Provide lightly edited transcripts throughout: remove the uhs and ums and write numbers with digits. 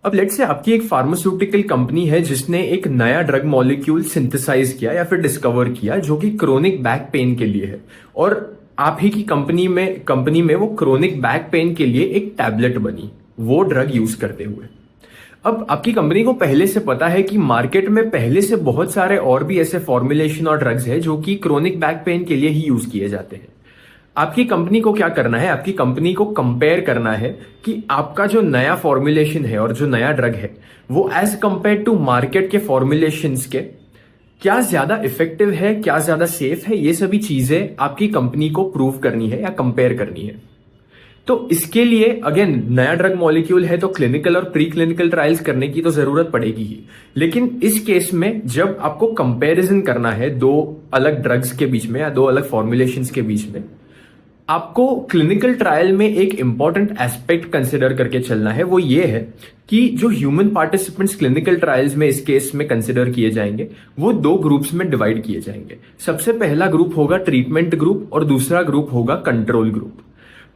अब let's say आपकी एक फार्मास्यूटिकल कंपनी है जिसने एक नया ड्रग मॉलिक्यूल सिंथेसाइज किया या फिर डिस्कवर किया जो कि क्रोनिक बैक पेन के लिए है। और आप ही की कंपनी में वो क्रोनिक बैक पेन के लिए एक टैबलेट बनी वो ड्रग यूज करते हुए। अब आपकी कंपनी को पहले से पता है कि मार्केट में पहले से बहुत सारे और भी ऐसे फॉर्मुलेशन और ड्रग्स है जो कि क्रोनिक बैक पेन के लिए ही यूज किए जाते हैं। आपकी कंपनी को क्या करना है, आपकी कंपनी को कंपेयर करना है कि आपका जो नया फॉर्मुलेशन है और जो नया ड्रग है वो एज कंपेयर टू मार्केट के फॉर्मुलेशंस के क्या ज्यादा इफेक्टिव है, क्या ज्यादा सेफ है। ये सभी चीजें आपकी कंपनी को प्रूव करनी है या कंपेयर करनी है। तो इसके लिए अगेन नया ड्रग मॉलिक्यूल है तो क्लिनिकल और प्री क्लिनिकल ट्रायल्स करने की तो जरूरत पड़ेगी ही। लेकिन इस केस में जब आपको कंपैरिजन करना है दो अलग ड्रग्स के बीच में या दो अलग फॉर्मुलेशंस के बीच में, आपको क्लिनिकल ट्रायल में एक इंपॉर्टेंट एस्पेक्ट कंसिडर करके चलना है। वो ये है कि जो ह्यूमन पार्टिसिपेंट्स क्लिनिकल ट्रायल्स में इस केस में कंसिडर किए जाएंगे वो दो ग्रुप्स में डिवाइड किए जाएंगे। सबसे पहला ग्रुप होगा ट्रीटमेंट ग्रुप और दूसरा ग्रुप होगा कंट्रोल ग्रुप।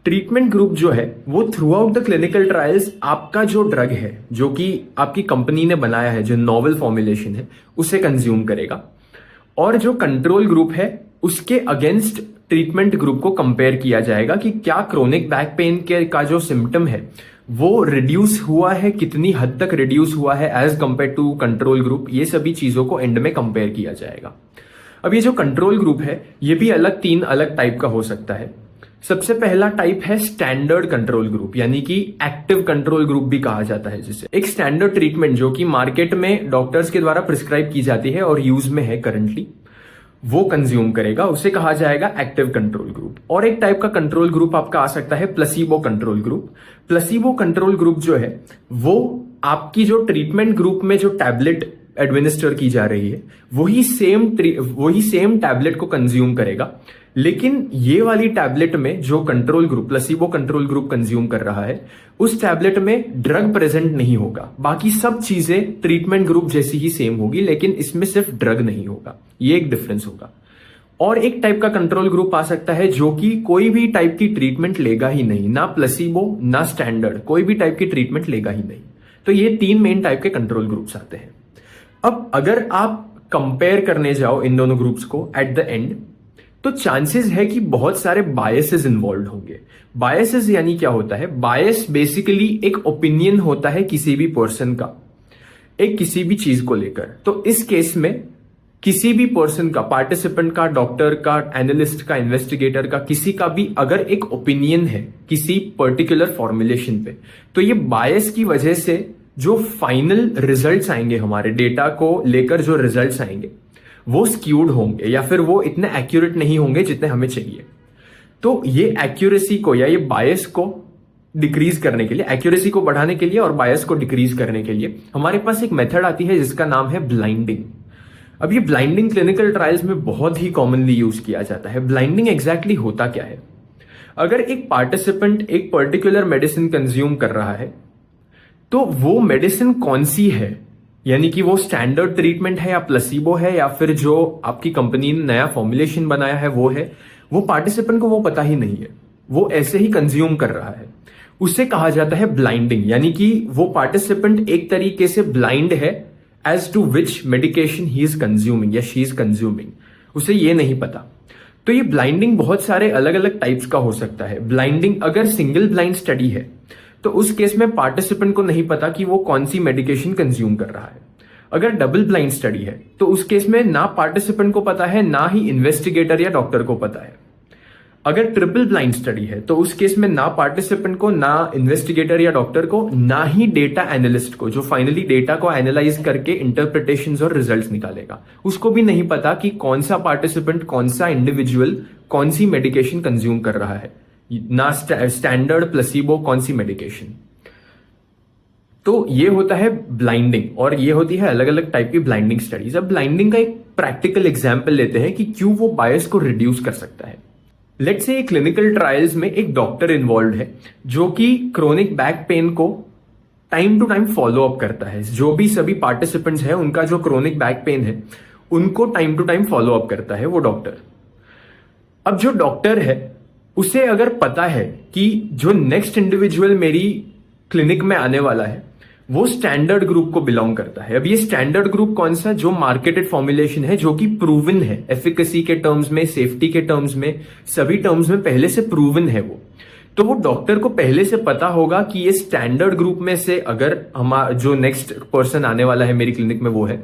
ट्रीटमेंट ग्रुप जो है वो through out the clinical trials आपका जो ड्रग है जो कि आपकी कंपनी ने बनाया है, जो नॉवल फॉर्मुलेशन है, उसे कंज्यूम करेगा। और जो कंट्रोल ग्रुप है उसके अगेंस्ट ट्रीटमेंट ग्रुप को कंपेयर किया जाएगा कि क्या क्रोनिक बैक पेन के का जो सिम्टम है वो रिड्यूस हुआ है, कितनी हद तक रिड्यूस हुआ है as compare to control group. ये सभी चीजों को एंड में कंपेयर किया जाएगा। अब ये जो कंट्रोल ग्रुप है ये भी तीन अलग टाइप का हो सकता है। सबसे पहला टाइप है स्टैंडर्ड कंट्रोल ग्रुप, यानी कि एक्टिव कंट्रोल ग्रुप भी कहा जाता है, जिसे एक स्टैंडर्ड ट्रीटमेंट जो कि मार्केट में डॉक्टर्स के द्वारा प्रिस्क्राइब की जाती है और यूज में है करंटली, वो कंज्यूम करेगा, उसे कहा जाएगा एक्टिव कंट्रोल ग्रुप। और एक टाइप का कंट्रोल ग्रुप आपका आ सकता है placebo control group. Placebo control group जो है वो आपकी जो ट्रीटमेंट ग्रुप में जो टैबलेट एडमिनिस्टर की जा रही है वही सेम टैबलेट को कंज्यूम करेगा। लेकिन ये वाली टैबलेट में जो control group placebo control group consume कर रहा है उस टैबलेट में ड्रग प्रेजेंट नहीं होगा। बाकी सब चीजें ट्रीटमेंट ग्रुप जैसी ही सेम होगी, लेकिन इसमें सिर्फ ड्रग नहीं होगा। ये एक डिफरेंस होगा। और एक टाइप का कंट्रोल ग्रुप आ सकता है जो कि कोई भी टाइप की ट्रीटमेंट लेगा ही नहीं, ना प्लेसिबो ना स्टैंडर्ड, कोई भी टाइप की ट्रीटमेंट लेगा ही नहीं। तो ये तीन मेन टाइप के कंट्रोल ग्रुप्स आते हैं। अब अगर आप कंपेयर करने जाओ इन दोनों ग्रुप्स को एट द एंड, तो चांसेस है कि बहुत सारे बायसेस इन्वॉल्व होंगे। बायसेस यानी क्या होता है? बायस बेसिकली एक ओपिनियन होता है किसी भी पर्सन का एक किसी भी चीज को लेकर। तो इस केस में किसी भी पर्सन का, पार्टिसिपेंट का, डॉक्टर का, एनालिस्ट का, इन्वेस्टिगेटर का, किसी का भी अगर एक ओपिनियन है किसी पर्टिकुलर फॉर्मुलेशन पे, तो ये बायस की वजह से जो फाइनल रिजल्ट्स आएंगे, हमारे डेटा को लेकर जो रिजल्ट्स आएंगे वो स्क्यूड होंगे या फिर वो इतने एक्यूरेट नहीं होंगे जितने हमें चाहिए। तो ये एक्यूरेसी को या ये बायस को डिक्रीज करने के लिए, एक्यूरेसी को बढ़ाने के लिए और बायस को डिक्रीज करने के लिए हमारे पास एक मेथड आती है जिसका नाम है ब्लाइंडिंग। अब ये ब्लाइंडिंग क्लिनिकल ट्रायल्स में बहुत ही कॉमनली यूज किया जाता है। ब्लाइंडिंग एग्जैक्टली होता क्या है? अगर एक पार्टिसिपेंट एक पर्टिकुलर मेडिसिन कंज्यूम कर रहा है तो वो मेडिसिन कौन सी है, यानी कि वो स्टैंडर्ड ट्रीटमेंट है या प्लेसिबो है या फिर जो आपकी कंपनी ने नया फॉर्मुलेशन बनाया है वो है, वो पार्टिसिपेंट को वो पता ही नहीं है, वो ऐसे ही कंज्यूम कर रहा है। उसे कहा जाता है ब्लाइंडिंग, यानी कि वो पार्टिसिपेंट एक तरीके से ब्लाइंड है as to which medication he is consuming या शी इज कंज्यूमिंग, उसे ये नहीं पता। तो ये ब्लाइंडिंग बहुत सारे अलग अलग टाइप्स का हो सकता है। ब्लाइंडिंग अगर सिंगल ब्लाइंड स्टडी है तो उस केस में पार्टिसिपेंट को नहीं पता कि वो कौन सी मेडिकेशन कंज्यूम कर रहा है। अगर डबल ब्लाइंड स्टडी है तो उस केस में ना पार्टिसिपेंट को पता है ना ही इन्वेस्टिगेटर या डॉक्टर को पता है। अगर ट्रिपल ब्लाइंड स्टडी है तो उस केस में ना पार्टिसिपेंट को, ना इन्वेस्टिगेटर या डॉक्टर को, ना ही डेटा एनालिस्ट को जो फाइनली डेटा को एनालाइज करके इंटरप्रिटेशंस और रिजल्ट्स निकालेगा, उसको भी नहीं पता कि कौन सा पार्टिसिपेंट, कौन सा इंडिविजुअल कौन सी मेडिकेशन कंज्यूम कर रहा है, ना स्टैंडर्ड, प्लेसिबो, कौन सी मेडिकेशन। तो ये होता है ब्लाइंडिंग और ये होती है अलग अलग टाइप की ब्लाइंडिंग स्टडीज। अब ब्लाइंडिंग का एक प्रैक्टिकल एग्जांपल लेते हैं कि क्यों वो बायस को रिड्यूस कर सकता है। लेट्स से क्लिनिकल ट्रायल्स में एक डॉक्टर इन्वॉल्व है जो कि क्रोनिक बैक पेन को time to time follow up करता है। जो भी सभी पार्टिसिपेंट्स हैं उनका जो क्रोनिक बैक पेन है उनको time to time follow up करता है वो डॉक्टर। अब जो डॉक्टर है उसे अगर पता है कि जो नेक्स्ट इंडिविजुअल मेरी क्लिनिक में आने वाला है वो स्टैंडर्ड ग्रुप को बिलोंग करता है। अब ये स्टैंडर्ड ग्रुप कौन सा? जो मार्केटेड फॉर्मुलेशन है, जो कि प्रूवन है, एफिकेसी के टर्म्स में, सेफ्टी के टर्म्स में, सभी टर्म्स में पहले से प्रूवन है वो। तो वो डॉक्टर को पहले से पता होगा कि ये स्टैंडर्ड ग्रुप में से अगर हमारा जो नेक्स्ट पर्सन आने वाला है मेरी क्लिनिक में वो है,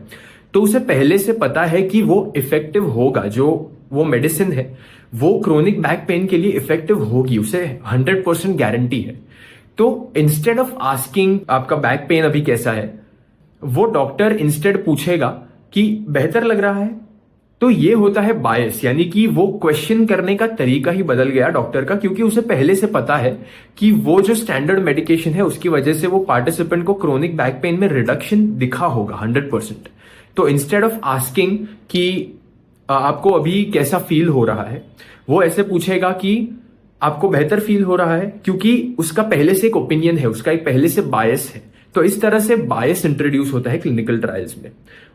तो उसे पहले से पता है कि वो इफेक्टिव होगा, जो वो मेडिसिन है वो क्रोनिक बैक पेन के लिए इफेक्टिव होगी, उसे 100% गारंटी है। तो इंस्टेड ऑफ आस्किंग आपका बैक पेन अभी कैसा है, वो डॉक्टर इंस्टेड पूछेगा कि बेहतर लग रहा है। तो ये होता है बायस, यानी कि वो क्वेश्चन करने का तरीका ही बदल गया डॉक्टर का, क्योंकि उसे पहले से पता है कि वो जो स्टैंडर्ड मेडिकेशन है उसकी वजह से वो पार्टिसिपेंट को क्रोनिक बैक पेन में रिडक्शन दिखा होगा 100%। तो इंस्टेड ऑफ आस्किंग कि आपको अभी कैसा फील हो रहा है, वो ऐसे पूछेगा कि आपको बेहतर फील हो रहा है, क्योंकि उसका पहले से एक ओपिनियन है, उसका एक पहले से बायस है। तो इस तरह से बायस इंट्रोड्यूस होता है क्लिनिकल ट्रायल्स में।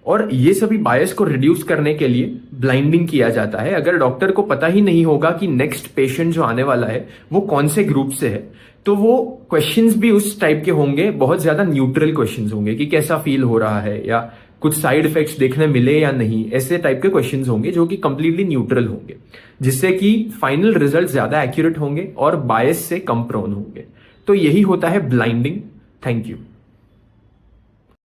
और ये सभी बायस को रिड्यूस करने के लिए ब्लाइंडिंग किया जाता है। अगर डॉक्टर को पता ही नहीं होगा कि नेक्स्ट पेशेंट जो आने वाला है वो कौन से ग्रुप से है, तो वो क्वेश्चंस भी उस टाइप के होंगे, बहुत ज्यादा न्यूट्रल क्वेश्चंस होंगे कि कैसा फील हो रहा है या कुछ साइड इफेक्ट्स देखने मिले या नहीं, ऐसे टाइप के क्वेश्चंस होंगे जो कि कंप्लीटली न्यूट्रल होंगे, जिससे कि फाइनल रिजल्ट ज्यादा एक्यूरेट होंगे और बायस से कम प्रोन होंगे। तो यही होता है ब्लाइंडिंग। Thank you.